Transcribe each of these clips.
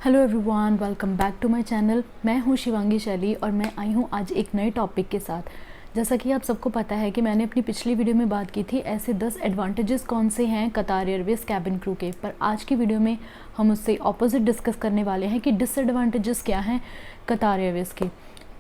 Hello everyone, welcome back to my channel. मैं हूँ शिवांगी शैली और मैं आई हूँ आज एक नए टॉपिक के साथ। जैसा कि आप सबको पता है कि मैंने अपनी पिछली वीडियो में बात की थी ऐसे 10 एडवांटेजेस कौन से हैं कतार एयरवेज़ कैबिन क्रू के, पर आज की वीडियो में हम उससे ऑपोजिट डिस्कस करने वाले हैं कि डिसएडवांटेजेस क्या हैं कतार एयरवेज़ के।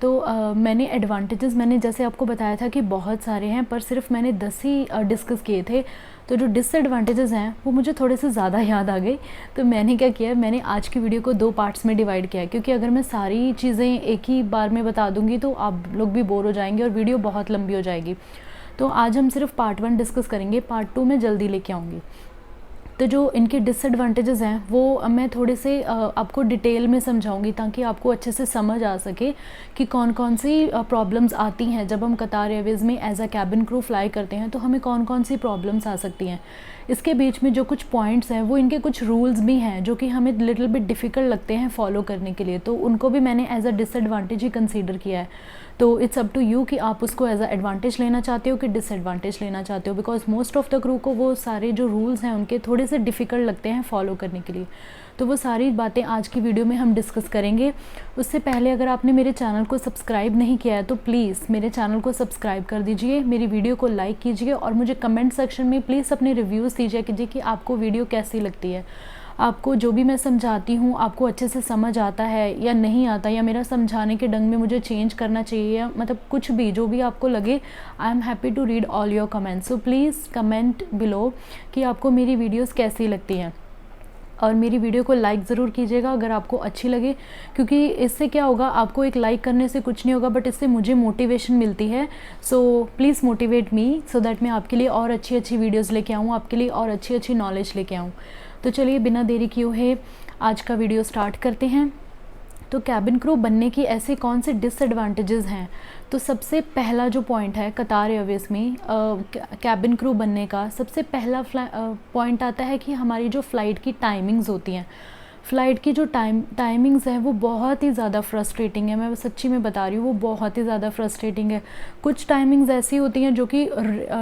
तो मैंने जैसे आपको बताया था कि बहुत सारे हैं, पर सिर्फ मैंने 10 ही डिस्कस किए थे। तो जो डिसएडवांटेजेस हैं वो मुझे थोड़े से ज़्यादा याद आ गए, तो मैंने क्या किया, मैंने आज की वीडियो को 2 पार्ट्स में डिवाइड किया है, क्योंकि अगर मैं सारी चीज़ें एक ही बार में बता दूंगी तो आप लोग भी बोर हो जाएंगे और वीडियो बहुत लंबी हो जाएगी। तो आज हम सिर्फ पार्ट 1 डिस्कस करेंगे, पार्ट 2 में जल्दी लेके आऊँगी। तो जो इनके डिसएडवांटेजेस हैं वो मैं थोड़े से आपको डिटेल में समझाऊंगी, ताकि आपको अच्छे से समझ आ सके कि कौन कौन सी प्रॉब्लम्स आती हैं जब हम कतार एयरवेज़ में as a cabin crew fly करते हैं, तो हमें कौन कौन सी प्रॉब्लम्स आ सकती हैं। इसके बीच में जो कुछ पॉइंट्स हैं वो इनके कुछ रूल्स भी हैं जो कि हमें लिटिल बिट डिफ़िकल्ट लगते हैं फॉलो करने के लिए, तो उनको भी मैंने एज अ डिसएडवांटेज ही कंसीडर किया है। तो इट्स अप टू यू कि आप उसको एज अ एडवांटेज लेना चाहते हो कि डिसएडवांटेज लेना चाहते हो, because most of the crew को वो सारे जो रूल्स हैं उनके थोड़े से डिफ़िकल्ट लगते हैं फॉलो करने के लिए। तो वो सारी बातें आज की वीडियो में हम डिस्कस करेंगे। उससे पहले अगर आपने मेरे चैनल को सब्सक्राइब नहीं किया है तो प्लीज़ मेरे चैनल को सब्सक्राइब कर दीजिए, मेरी वीडियो को लाइक कीजिए और मुझे कमेंट सेक्शन में प्लीज़ अपने रिव्यूज़ दीजिए कीजिए कि आपको वीडियो कैसी लगती है, आपको जो भी मैं समझाती हूँ आपको अच्छे से समझ आता है या नहीं आता, या मेरा समझाने के ढंग में मुझे चेंज करना चाहिए, या मतलब कुछ भी जो भी आपको लगे। I am happy to read all your comments, so please comment below कि आपको मेरी वीडियोस कैसी लगती हैं। और मेरी वीडियो को लाइक ज़रूर कीजिएगा अगर आपको अच्छी लगे, क्योंकि इससे क्या होगा, आपको एक लाइक करने से कुछ नहीं होगा, बट इससे मुझे मोटिवेशन मिलती है। So please motivate me so that मैं आपके लिए और अच्छी अच्छी वीडियोज़ लेके आऊँ, आपके लिए और अच्छी अच्छी नॉलेज लेके आऊँ। तो चलिए बिना देरी किए हुए आज का वीडियो स्टार्ट करते हैं। तो कैबिन क्रू बनने की ऐसे कौन से डिसएडवांटेजेस हैं। तो सबसे पहला जो पॉइंट है कतार एयरवेज़ में कैबिन क्रू बनने का, सबसे पहला पॉइंट आता है कि हमारी जो फ़्लाइट की टाइमिंग्स होती हैं, फ़्लाइट की जो टाइमिंग्स हैं वो बहुत ही ज़्यादा फ्रस्ट्रेटिंग है। मैं सच्ची में बता रही हूँ, वो बहुत ही ज़्यादा फ्रस्ट्रेटिंग है। कुछ टाइमिंग्स ऐसी होती हैं जो कि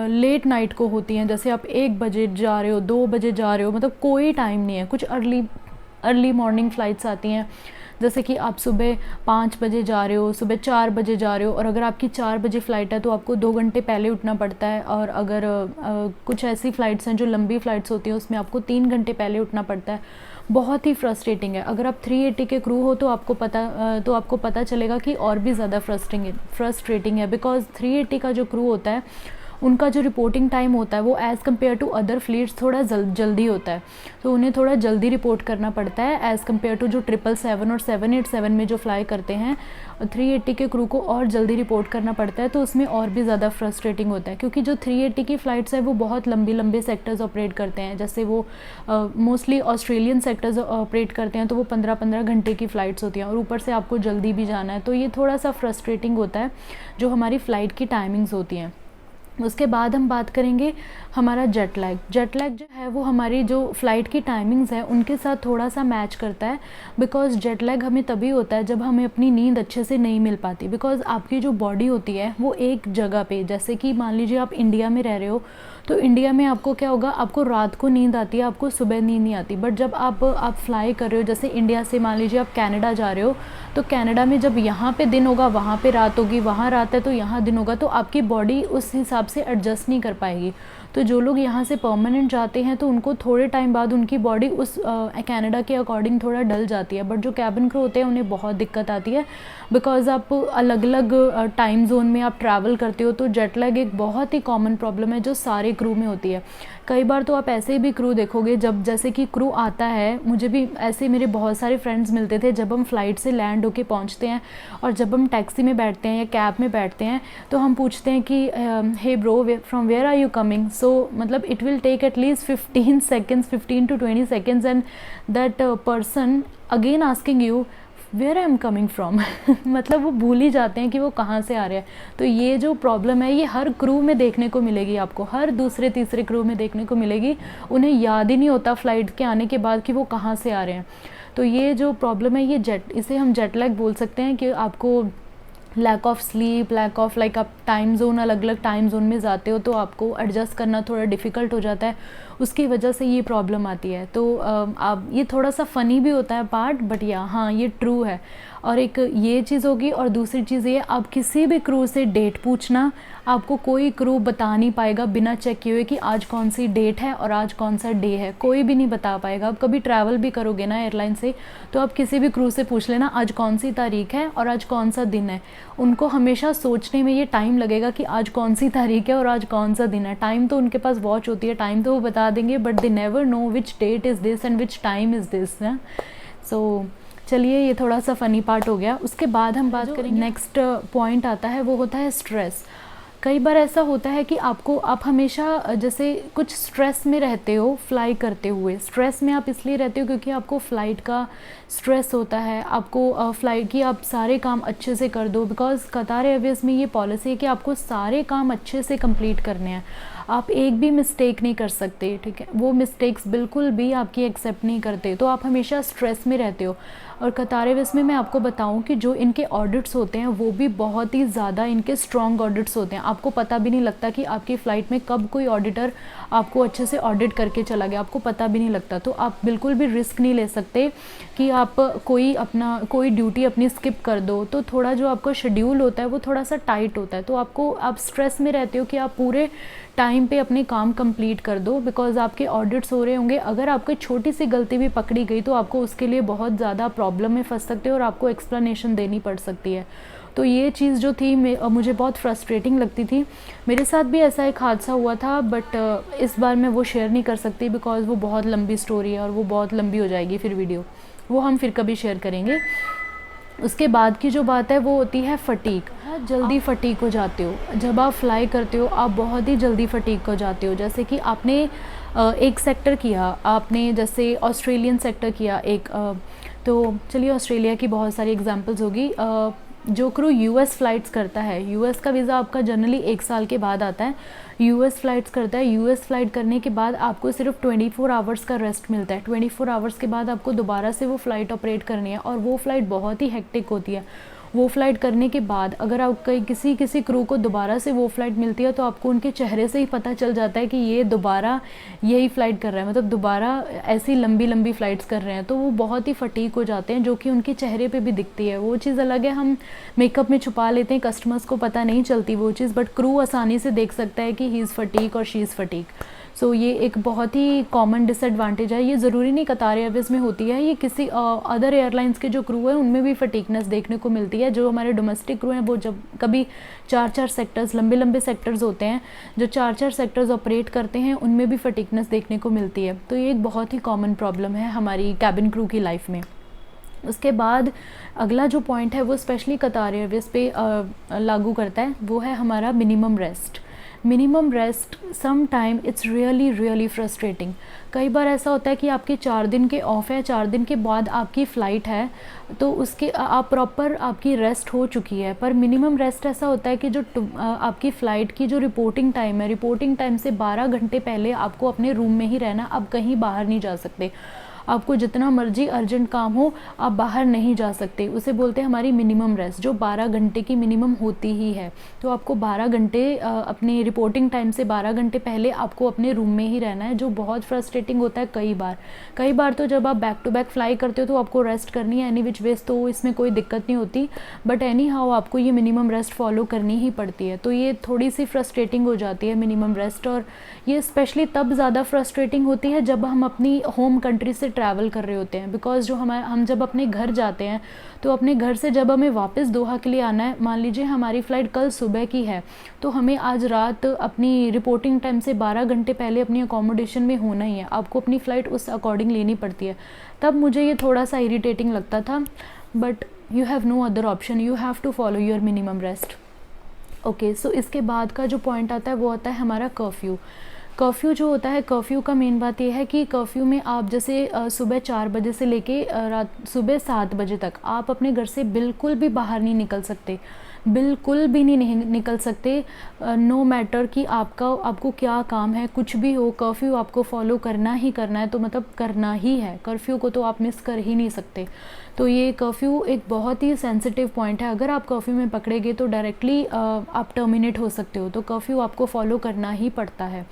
लेट नाइट को होती हैं, जैसे आप 1 बजे जा रहे हो, 2 बजे जा रहे हो, मतलब कोई टाइम नहीं है। कुछ अर्ली मॉर्निंग फ़्लाइट्स आती हैं, जैसे कि आप सुबह 5 बजे जा रहे हो, सुबह 4 बजे जा रहे हो, और अगर आपकी 4 बजे फ़्लाइट है तो आपको 2 घंटे पहले उठना पड़ता है। और अगर कुछ ऐसी फ़्लाइट्स हैं जो लंबी फ़्लाइट्स होती हैं उसमें आपको 3 घंटे पहले उठना पड़ता है। बहुत ही फ्रस्ट्रेटिंग है। अगर आप 380 के क्रू हो तो आपको पता चलेगा कि और भी ज़्यादा फ्रस्ट्रेटिंग है, बिकॉज 380 का जो क्रू होता है उनका जो रिपोर्टिंग टाइम होता है वो as compare to other fleets थोड़ा जल्दी होता है, तो उन्हें थोड़ा जल्दी रिपोर्ट करना पड़ता है एज़ कम्पेयर टू जो 777 और 787 में जो फ्लाई करते हैं। 380 के क्रू को और जल्दी रिपोर्ट करना पड़ता है, तो उसमें और भी ज़्यादा फ्रस्ट्रेटिंग होता है, क्योंकि जो 380 की फ़्लाइट्स है वो बहुत लंबे सेक्टर्स ऑपरेट करते हैं। जैसे वो मोस्टली ऑस्ट्रेलियन सेक्टर्स ऑपरेट करते हैं, तो वो 15-15 घंटे की फ़्लाइट्स होती हैं और ऊपर से आपको जल्दी भी जाना है, तो ये थोड़ा सा फ्रस्ट्रेटिंग होता है जो हमारी फ़्लाइट की टाइमिंग्स होती हैं। उसके बाद हम बात करेंगे हमारा जेट लैग जो है वो हमारी जो फ़्लाइट की टाइमिंग्स है उनके साथ थोड़ा सा मैच करता है, बिकॉज़ जेट लैग हमें तभी होता है जब हमें अपनी नींद अच्छे से नहीं मिल पाती, बिकॉज़ आपकी जो बॉडी होती है वो एक जगह पे, जैसे कि मान लीजिए आप इंडिया में रह रहे हो, तो इंडिया में आपको क्या होगा, आपको रात को नींद आती है, आपको सुबह नींद नहीं आती। बट जब आप फ्लाई कर रहे हो, जैसे इंडिया से मान लीजिए आप कनाडा जा रहे हो, तो कनाडा में जब यहाँ पे दिन होगा वहाँ पे रात होगी, वहाँ रात है तो यहाँ दिन होगा, तो आपकी बॉडी उस हिसाब से एडजस्ट नहीं कर पाएगी। तो जो लोग यहाँ से परमानेंट जाते हैं तो उनको थोड़े टाइम बाद उनकी बॉडी उस कनाडा के अकॉर्डिंग थोड़ा डल जाती है। बट जो कैबिन क्रू होते हैं उन्हें बहुत दिक्कत आती है, बिकॉज़ आप अलग अलग टाइम जोन में आप ट्रैवल करते हो, तो जेट लैग एक बहुत ही कॉमन प्रॉब्लम है जो सारे क्रू में होती है। कई बार तो आप ऐसे भी क्रू देखोगे, जब जैसे कि क्रू आता है, मुझे भी ऐसे मेरे बहुत सारे फ्रेंड्स मिलते थे, जब हम फ़्लाइट से लैंड होके पहुंचते हैं और जब हम टैक्सी में बैठते हैं या कैब में बैठते हैं, तो हम पूछते हैं कि hey bro from where are you coming. So मतलब it will take at least 15 seconds, 15 to 20 seconds, and that person again asking you where I am coming from. मतलब वो भूल ही जाते हैं कि वो कहाँ से आ रहे हैं। तो ये जो प्रॉब्लम है ये हर क्रू में देखने को मिलेगी, आपको हर दूसरे तीसरे क्रू में देखने को मिलेगी। उन्हें याद ही नहीं होता फ्लाइट के आने के बाद कि वो कहाँ से आ रहे हैं। तो ये जो प्रॉब्लम है ये इसे हम जेट लैग बोल सकते हैं, कि आपको lack of sleep, lack of like आप टाइम जोन, अलग अलग टाइम जोन में जाते हो तो आपको एडजस्ट करना थोड़ा डिफ़िकल्ट हो जाता है। उसकी वजह से ये प्रॉब्लम आती है। तो आप ये थोड़ा सा फ़नी भी होता है पार्ट, बट या हाँ ये ट्रू है। और एक ये चीज़ होगी, और दूसरी चीज़ ये, आप किसी भी क्रू से डेट पूछना, आपको कोई क्रू बता नहीं पाएगा बिना चेक किए हुए कि आज कौन सी डेट है और आज कौन सा डे है, कोई भी नहीं बता पाएगा। आप कभी ट्रैवल भी करोगे ना एयरलाइन से, तो आप किसी भी क्रू से पूछ लेना आज कौन सी तारीख है और आज कौन सा दिन है। उनको हमेशा सोचने में ये टाइम लगेगा कि आज कौन सी तारीख है और आज कौन सा दिन है। टाइम तो उनके पास वॉच होती है, टाइम तो वो बता देंगे, but they never know which date is this and which time is this. So चलिए, ये थोड़ा सा फ़नी पार्ट हो गया। उसके बाद हम बात करेंगे, नेक्स्ट पॉइंट आता है, वो होता है स्ट्रेस। कई बार ऐसा होता है कि आप हमेशा जैसे कुछ स्ट्रेस में रहते हो फ्लाई करते हुए। स्ट्रेस में आप इसलिए रहते हो क्योंकि आपको फ़्लाइट का स्ट्रेस होता है, आपको फ़्लाइट की आप सारे काम अच्छे से कर दो, बिकॉज़ कतार एयरवेज़ में ये पॉलिसी है कि आपको सारे काम अच्छे से कंप्लीट करने हैं, आप एक भी मिस्टेक नहीं कर सकते, ठीक है। वो मिस्टेक्स बिल्कुल भी आपकी एक्सेप्ट नहीं करते, तो आप हमेशा स्ट्रेस में रहते हो। और कतार एयरवेज़ में मैं आपको बताऊं कि जो इनके ऑडिट्स होते हैं वो भी बहुत ही ज़्यादा इनके स्ट्रॉन्ग ऑडिट्स होते हैं। आपको पता भी नहीं लगता कि आपकी फ़्लाइट में कब कोई ऑडिटर आपको अच्छे से ऑडिट करके चला गया, आपको पता भी नहीं लगता। तो आप बिल्कुल भी रिस्क नहीं ले सकते कि आप कोई ड्यूटी अपनी स्किप कर दो। तो थोड़ा जो आपका शेड्यूल होता है वो थोड़ा सा टाइट होता है, तो आप स्ट्रेस में रहते हो कि आप पूरे टाइम पे अपने काम कंप्लीट कर दो, बिकॉज़ आपके ऑडिट्स हो रहे होंगे। अगर आपकी छोटी सी गलती भी पकड़ी गई तो आपको उसके लिए बहुत ज़्यादा प्रॉब्लम में फंस सकते हो और आपको एक्सप्लेनेशन देनी पड़ सकती है। तो ये चीज़ जो थी मुझे बहुत फ्रस्ट्रेटिंग लगती थी। मेरे साथ भी ऐसा एक हादसा हुआ था, बट इस बार मैं वो शेयर नहीं कर सकती बिकॉज़ वो बहुत लंबी स्टोरी है और वो बहुत लंबी हो जाएगी फिर वीडियो, वो हम फिर कभी शेयर करेंगे। उसके बाद की जो बात है वो होती है फटीग। बहुत जल्दी फटीग हो जाते हो जब आप फ्लाई करते हो, आप बहुत ही जल्दी फटीग हो जाते हो। जैसे कि आपने एक सेक्टर किया, आपने जैसे ऑस्ट्रेलियन सेक्टर किया एक, तो चलिए ऑस्ट्रेलिया की बहुत सारी एग्जांपल्स होगी। जो क्रू यूएस फ़्लाइट्स करता है, यूएस का वीज़ा आपका जनरली 1 साल के बाद आता है। यूएस फ़्लाइट्स करता है, यूएस फ़्लाइट करने के बाद आपको सिर्फ 24 आवर्स का रेस्ट मिलता है। 24 आवर्स के बाद आपको दोबारा से वो फ़्लाइट ऑपरेट करनी है, और वो फ़्लाइट बहुत ही हेक्टिक होती है। वो फ़्लाइट करने के बाद अगर आप किसी क्रू को दोबारा से वो फ़्लाइट मिलती है, तो आपको उनके चेहरे से ही पता चल जाता है कि ये दोबारा यही फ़्लाइट कर रहा है, मतलब दोबारा ऐसी लंबी फ़्लाइट्स कर रहे हैं। तो वो बहुत ही फटीग हो जाते हैं, जो कि उनके चेहरे पे भी दिखती है। वो चीज़ अलग है, हम मेकअप में छुपा लेते हैं, कस्टमर्स को पता नहीं चलती वो चीज़, बट क्रू आसानी से देख सकता है कि ही इज़ फटीग और शी इज़ फटीग। सो ये एक बहुत ही कॉमन डिसएडवांटेज है। ये ज़रूरी नहीं कतार एयरवेज़ में होती है, ये किसी अदर एयरलाइंस के जो क्रू है उनमें भी फटीगनेस देखने को मिलती है। जो हमारे डोमेस्टिक क्रू हैं वो जब कभी 4-4 सेक्टर्स, लंबे सेक्टर्स होते हैं जो 4-4 सेक्टर्स ऑपरेट करते हैं, उनमें भी फटीगनेस देखने को मिलती है। तो ये एक बहुत ही कॉमन प्रॉब्लम है हमारी कैबिन क्रू की लाइफ में। उसके बाद अगला जो पॉइंट है वो स्पेशली कतार एयरवेज़ पे लागू करता है, वो है हमारा minimum rest. Minimum rest some time it's really frustrating. कई बार ऐसा होता है कि आपके 4 दिन के ऑफ है, 4 दिन के बाद आपकी फ़्लाइट है, तो उसके आप प्रॉपर आपकी रेस्ट हो चुकी है, पर मिनिमम रेस्ट ऐसा होता है कि जो आपकी फ़्लाइट की जो रिपोर्टिंग टाइम है, रिपोर्टिंग टाइम से 12 घंटे पहले आपको अपने रूम में ही रहना, आप कहीं बाहर नहीं जा सकते। आपको जितना मर्जी अर्जेंट काम हो आप बाहर नहीं जा सकते, उसे बोलते हैं हमारी मिनिमम रेस्ट, जो 12 घंटे की मिनिमम होती ही है। तो आपको 12 घंटे अपनी रिपोर्टिंग टाइम से 12 घंटे पहले आपको अपने रूम में ही रहना है, जो बहुत फ्रस्ट्रेटिंग होता है कई बार तो जब आप बैक टू बैक फ्लाई करते हो तो आपको रेस्ट करनी है एनी विच वेज, तो इसमें कोई दिक्कत नहीं होती, बट एनी हाउ आपको ये मिनिमम रेस्ट फॉलो करनी ही पड़ती है। तो ये थोड़ी सी फ्रस्ट्रेटिंग हो जाती है मिनिमम रेस्ट, और ये स्पेशली तब ज़्यादा फ्रस्ट्रेटिंग होती है जब हम अपनी होम कंट्री से ट्रैवल कर रहे होते हैं, बिकॉज़ जो हम जब अपने घर जाते हैं तो अपने घर से जब हमें वापस दोहा के लिए आना है, मान लीजिए हमारी फ़्लाइट कल सुबह की है, तो हमें आज रात अपनी रिपोर्टिंग टाइम से 12 घंटे पहले अपनी अकोमोडेशन में होना ही है, आपको अपनी फ़्लाइट उस अकॉर्डिंग लेनी पड़ती है। तब मुझे ये थोड़ा सा इरिटेटिंग लगता था, but you have no other option, you have to follow your minimum rest. Okay, so इसके बाद का जो पॉइंट आता है वो आता है हमारा कर्फ्यू। कर्फ्यू जो होता है, कर्फ्यू का मेन बात यह है कि कर्फ्यू में आप जैसे सुबह 4 बजे से लेके रात सुबह 7 बजे तक आप अपने घर से बिल्कुल भी बाहर नहीं निकल सकते, बिल्कुल भी नहीं निकल सकते। नो मैटर कि आपको क्या काम है, कुछ भी हो, कर्फ्यू आपको फॉलो करना ही करना है, तो मतलब करना ही है। कर्फ्यू को तो आप मिस कर ही नहीं सकते। तो ये कर्फ्यू एक बहुत ही सेंसिटिव पॉइंट है, अगर आप कर्फ्यू में पकड़े गए तो डायरेक्टली आप टर्मिनेट हो सकते हो, तो कर्फ्यू आपको फॉलो करना ही पड़ता है।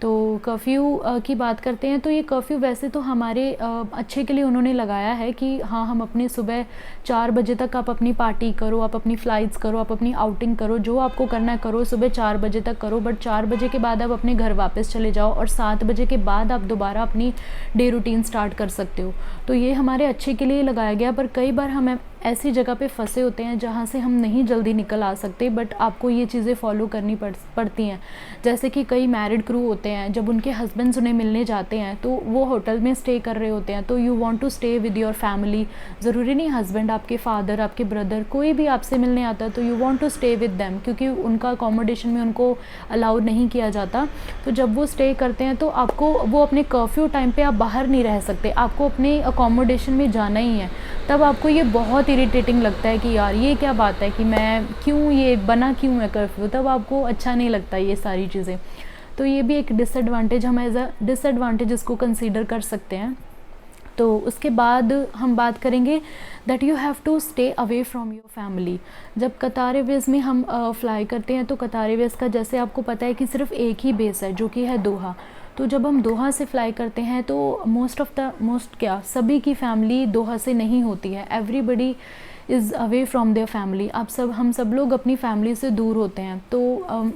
तो कर्फ़्यू की बात करते हैं तो ये कर्फ़्यू वैसे तो हमारे अच्छे के लिए उन्होंने लगाया है कि हाँ, हम अपने सुबह 4 बजे तक आप अपनी पार्टी करो, आप अपनी फ़्लाइट्स करो, आप अपनी आउटिंग करो, जो आपको करना है करो, सुबह 4 बजे तक करो, बट 4 बजे के बाद आप अपने घर वापस चले जाओ और 7 बजे के बाद आप दोबारा अपनी डे रूटीन स्टार्ट कर सकते हो। तो ये हमारे अच्छे के लिए लगाया गया, पर कई बार हम ऐसी जगह पे फंसे होते हैं जहाँ से हम नहीं जल्दी निकल आ सकते, बट आपको ये चीज़ें फॉलो करनी पड़ती हैं। जैसे कि कई मैरिड क्रू होते हैं, जब उनके हस्बैंड्स उन्हें मिलने जाते हैं तो वो होटल में स्टे कर रहे होते हैं, तो you want to stay with your family. ज़रूरी नहीं हस्बैंड, आपके फादर, आपके ब्रदर, कोई भी आपसे मिलने आता है तो you want to stay with them, क्योंकि उनका अकोमोडेशन में उनको अलाउ नहीं किया जाता। तो जब वो स्टे करते हैं तो आपको वो अपने कर्फ्यू टाइम पे आप बाहर नहीं रह सकते, आपको अपने अकोमोडेशन में जाना ही है। तब आपको ये बहुत इरिटेटिंग लगता है कि यार ये क्या बात है कि मैं क्यों, ये बना क्यों है कर्फ्यू, तब आपको अच्छा नहीं लगता ये सारी चीज़ें। तो ये भी एक डिसएडवांटेज, हम एज अ डिसएडवांटेज इसको कंसीडर कर सकते हैं। तो उसके बाद हम बात करेंगे that you have to stay away from your family. जब कतार एयरवेज़ में हम फ्लाई करते हैं तो कतार एयरवेज़ का जैसे आपको पता है कि सिर्फ एक ही बेस है जो कि है दोहा। तो जब हम दोहा से फ़्लाई करते हैं तो सभी की फैमिली दोहा से नहीं होती है। Everybody is away from their family. हम सब लोग अपनी फैमिली से दूर होते हैं। तो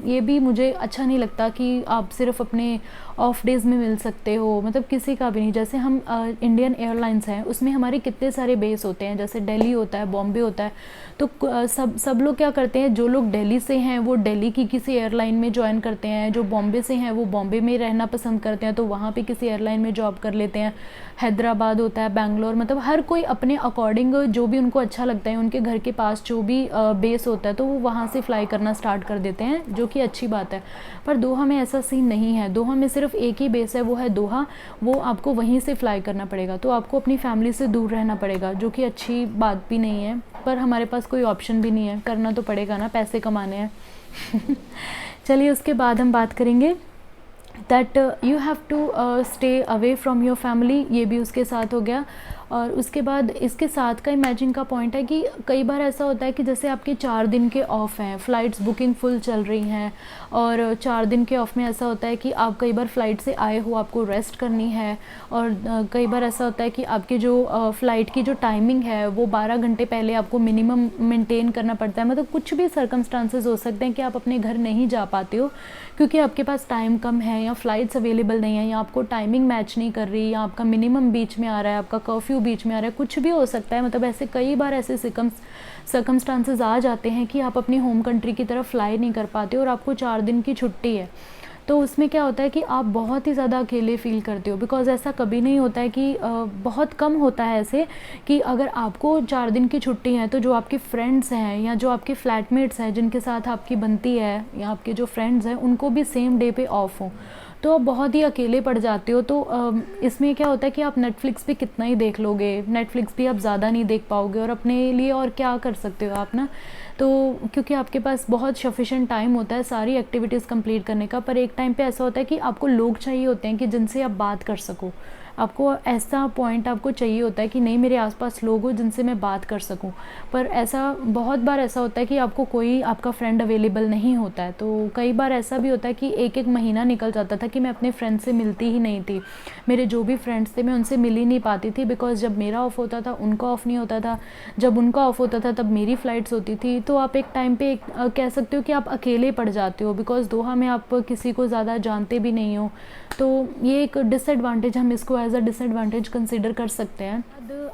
ये भी मुझे अच्छा नहीं लगता कि आप सिर्फ अपने ऑफ डेज़ में मिल सकते हो, मतलब किसी का भी नहीं। जैसे हम इंडियन एयरलाइंस हैं, उसमें हमारे कितने सारे बेस होते हैं, जैसे दिल्ली होता है, बॉम्बे होता है। तो सब लोग क्या करते हैं, जो लोग दिल्ली से हैं वो दिल्ली की किसी एयरलाइन में ज्वाइन करते हैं, जो बॉम्बे से हैं वो बॉम्बे में रहना पसंद करते हैं तो वहाँ पे किसी एयरलाइन में जॉब कर लेते हैं। हैदराबाद होता है, बैंगलोर, मतलब हर कोई अपने अकॉर्डिंग जो भी उनको अच्छा लगता है, उनके घर के पास जो भी बेस होता है तो वो वहाँ से फ़्लाई करना स्टार्ट कर देते हैं, जो कि अच्छी बात है। पर दोहा में ऐसा सीन नहीं है। दोहा में सिर्फ एक ही बेस है, वो है दोहा, वो आपको वहीं से फ़्लाई करना पड़ेगा। तो आपको अपनी फैमिली से दूर रहना पड़ेगा, जो कि अच्छी बात भी नहीं है, पर हमारे पास कोई ऑप्शन भी नहीं है, करना तो पड़ेगा ना, पैसे कमाने हैं। चलिए उसके बाद हम बात करेंगे that you have to stay away from your family, ये भी उसके साथ हो गया। और उसके बाद इसके साथ का इमेजिन का पॉइंट है कि कई बार ऐसा होता है कि जैसे आपके 4 दिन के ऑफ़ हैं, फ़्लाइट्स बुकिंग फुल चल रही हैं, और 4 दिन के ऑफ़ में ऐसा होता है कि आप कई बार फ़्लाइट से आए हो, आपको रेस्ट करनी है। और कई बार ऐसा होता है कि आपके जो फ़्लाइट की जो टाइमिंग है वो 12 घंटे पहले आपको मिनिमम मेंटेन करना पड़ता है। मतलब कुछ भी सर्कमस्टांसेस हो सकते हैं कि आप अपने घर नहीं जा पाते हो क्योंकि आपके पास टाइम कम है, या फ़्लाइट्स अवेलेबल नहीं है, या आपको टाइमिंग मैच नहीं कर रही, या आपका मिनिमम बीच में आ रहा है, आपका कर्फ्यू बीच में आ रहा है, कुछ भी हो सकता है। मतलब ऐसे कई बार ऐसे सर्कमस्टांसेस आ जाते हैं कि आप अपनी होम कंट्री की तरफ फ़्लाई नहीं कर पाते और आपको 4 दिन की छुट्टी है। तो उसमें क्या होता है कि आप बहुत ही ज़्यादा अकेले फ़ील करते हो, बिकॉज़ ऐसा कभी नहीं होता है कि बहुत कम होता है ऐसे कि अगर आपको 4 दिन की छुट्टी है तो जो आपके फ्रेंड्स हैं या जो आपके फ्लैटमेट्स हैं जिनके साथ आपकी बनती है, या आपके जो फ्रेंड्स हैं उनको भी सेम डे पे ऑफ हो, तो आप बहुत ही अकेले पड़ जाते हो। तो इसमें क्या होता है कि आप नेटफ्लिक्स पे कितना ही देख लोगे, नेटफ्लिक्स भी आप ज़्यादा नहीं देख पाओगे, और अपने लिए और क्या कर सकते हो आप ना। तो क्योंकि आपके पास बहुत सफिशिएंट टाइम होता है सारी एक्टिविटीज़ कंप्लीट करने का, पर एक टाइम पे ऐसा होता है कि आपको लोग चाहिए होते हैं कि जिनसे आप बात कर सको। आपको ऐसा पॉइंट आपको चाहिए होता है कि नहीं, मेरे आसपास लोग हो जिनसे मैं बात कर सकूं। पर ऐसा बहुत बार ऐसा होता है कि आपको कोई आपका फ्रेंड अवेलेबल नहीं होता है। तो कई बार ऐसा भी होता है कि एक महीना निकल जाता था कि मैं अपने फ्रेंड से मिलती ही नहीं थी। मेरे जो भी फ्रेंड्स थे मैं उनसे मिल ही नहीं पाती थी, बिकॉज़ जब मेरा ऑफ़ होता था उनका ऑफ़ नहीं होता था, जब उनका ऑफ़ होता था तब मेरी फ़्लाइट्स होती थी। तो आप एक टाइम पे कह सकते हो कि आप अकेले पड़ जाते हो, बिकॉज़ दोहा में आप किसी को ज़्यादा जानते भी नहीं हो। तो ये एक डिसएडवांटेज, हम इसको एज अ डिसएडवांटेज कंसिडर कर सकते हैं।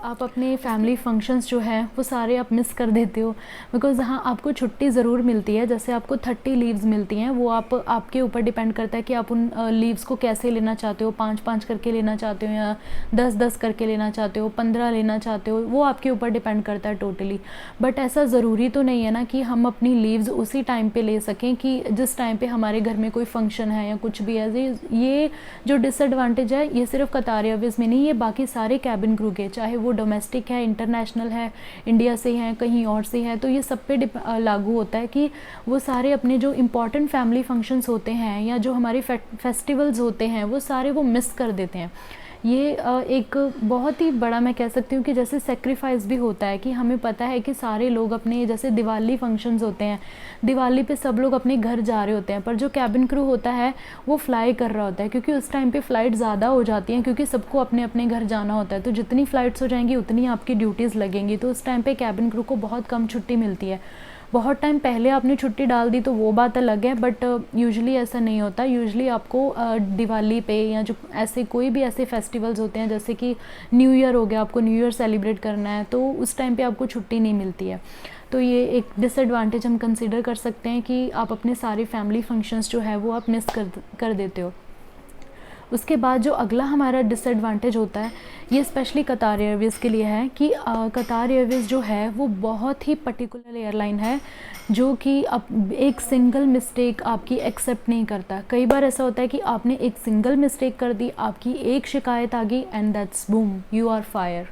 आप अपने फैमिली फंक्शंस जो हैं वो सारे आप मिस कर देते हो, बिकॉज़ हाँ, आपको छुट्टी ज़रूर मिलती है, जैसे आपको 30 लीव्स मिलती हैं, वो आपके ऊपर डिपेंड करता है कि आप उन लीव्स को कैसे लेना चाहते हो, 5-5 करके लेना चाहते हो या 10-10 करके लेना चाहते हो, 15 लेना चाहते हो, वो आपके ऊपर डिपेंड करता है टोटली। बट ऐसा ज़रूरी तो नहीं है ना कि हम अपनी लीव्स उसी टाइम पे ले सकें कि जिस टाइम पे हमारे घर में कोई फंक्शन है या कुछ भी है। ये जो डिसएडवांटेज है ये सिर्फ कतार एयरवेज़ में नहीं, ये बाकी सारे कैबिन क्रू के, चाहे वो डोमेस्टिक है, इंटरनेशनल है, इंडिया से हैं, कहीं और से हैं, तो ये सब पे लागू होता है कि वो सारे अपने जो इम्पॉर्टेंट फैमिली फंक्शंस होते हैं या जो हमारे फेस्टिवल्स होते हैं वो सारे वो मिस कर देते हैं। ये एक बहुत ही बड़ा मैं कह सकती हूँ कि जैसे सेक्रीफाइस भी होता है कि हमें पता है कि सारे लोग अपने जैसे दिवाली फंक्शंस होते हैं, दिवाली पे सब लोग अपने घर जा रहे होते हैं, पर जो कैबिन क्रू होता है वो फ्लाई कर रहा होता है क्योंकि उस टाइम पे फ़्लाइट ज़्यादा हो जाती हैं क्योंकि सबको अपने अपने घर जाना होता है। तो जितनी फ़्लाइट्स हो जाएंगी उतनी आपकी ड्यूटीज़ लगेंगी, तो उस टाइम पे कैबिन क्रू को बहुत कम छुट्टी मिलती है। बहुत टाइम पहले आपने छुट्टी डाल दी तो वो बात अलग है, बट यूजुअली ऐसा नहीं होता। यूजुअली आपको दिवाली पे या जो ऐसे कोई भी ऐसे फेस्टिवल्स होते हैं जैसे कि न्यू ईयर हो गया, आपको न्यू ईयर सेलिब्रेट करना है तो उस टाइम पे आपको छुट्टी नहीं मिलती है। तो ये एक डिसएडवांटेज हम कंसिडर कर सकते हैं कि आप अपने सारे फैमिली फंक्शंस जो है वो आप मिस कर देते हो। उसके बाद जो अगला हमारा डिसएडवांटेज होता है ये स्पेशली कतार एयरवेज़ के लिए है कि कतार एयरवेज़ जो है वो बहुत ही पर्टिकुलर एयरलाइन है जो कि अब एक सिंगल मिस्टेक आपकी एक्सेप्ट नहीं करता। कई बार ऐसा होता है कि आपने एक सिंगल मिस्टेक कर दी, आपकी एक शिकायत आ गई and that's boom, you are fire,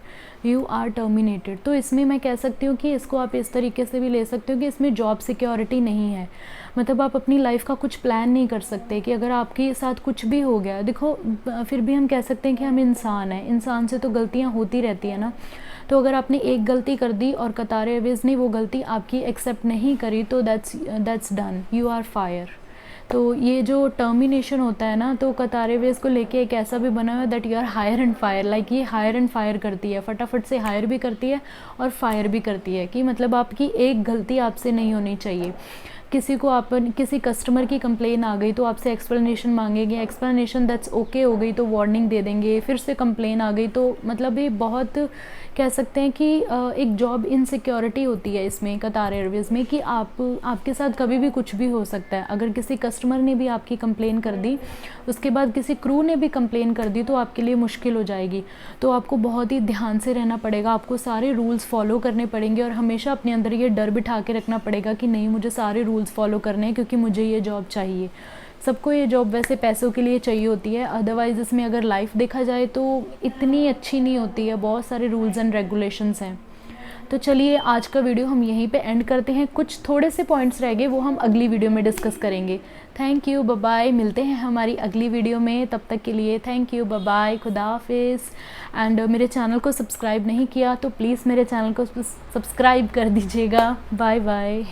you are terminated. तो इसमें मैं कह सकती हूँ कि इसको आप इस तरीके से भी ले सकते हो कि इसमें जॉब सिक्योरिटी नहीं है। मतलब आप अपनी लाइफ का कुछ प्लान नहीं कर सकते कि अगर आपके साथ कुछ भी हो गया, देखो फिर भी हम कह सकते हैं कि हम इंसान हैं, इंसान से तो गलतियाँ होती रहती है ना। तो अगर आपने एक गलती कर दी और कतार एयरवेज़ ने वो गलती आपकी एक्सेप्ट नहीं करी तो that's done, you are fire. तो ये जो टर्मिनेशन होता है ना, तो कतार एयरवेज़ को लेके एक ऐसा भी बना हुआ है that you are hire and fire, like ये हायर एंड फायर करती है, फटाफट से हायर भी करती है और फायर भी करती है कि मतलब आपकी एक गलती आपसे नहीं होनी चाहिए। किसी कस्टमर की कंप्लेन आ गई तो आपसे एक्सप्लेनेशन मांगेंगे, एक्सप्लेनेशन दैट्स ओके हो गई तो वार्निंग दे देंगे, फिर से कंप्लेन आ गई तो मतलब ये बहुत कह सकते हैं कि एक जॉब इनसिक्योरिटी होती है इसमें कतार एयरवेज़ में कि आपके साथ कभी भी कुछ भी हो सकता है। अगर किसी कस्टमर ने भी आपकी कंप्लेन कर दी, उसके बाद किसी क्रू ने भी कंप्लेन कर दी तो आपके लिए मुश्किल हो जाएगी। तो आपको बहुत ही ध्यान से रहना पड़ेगा, आपको सारे रूल्स फॉलो करने पड़ेंगे और हमेशा अपने अंदर ये डर बिठा के रखना पड़ेगा कि नहीं, मुझे सारे रूल्स फॉलो करने हैं क्योंकि मुझे ये जॉब चाहिए। सबको ये जॉब वैसे पैसों के लिए चाहिए होती है, अदरवाइज़ इसमें अगर लाइफ देखा जाए तो इतनी अच्छी नहीं होती है, बहुत सारे रूल्स एंड रेगुलेशंस हैं। तो चलिए आज का वीडियो हम यहीं पे एंड करते हैं, कुछ थोड़े से पॉइंट्स रह गए वो हम अगली वीडियो में डिस्कस करेंगे। थैंक यू, बाय बाय, मिलते हैं हमारी अगली वीडियो में, तब तक के लिए थैंक यू, बाय बाय, खुदा हाफिज़। एंड मेरे चैनल को सब्सक्राइब नहीं किया तो प्लीज़ मेरे चैनल को सब्सक्राइब कर दीजिएगा। Bye bye.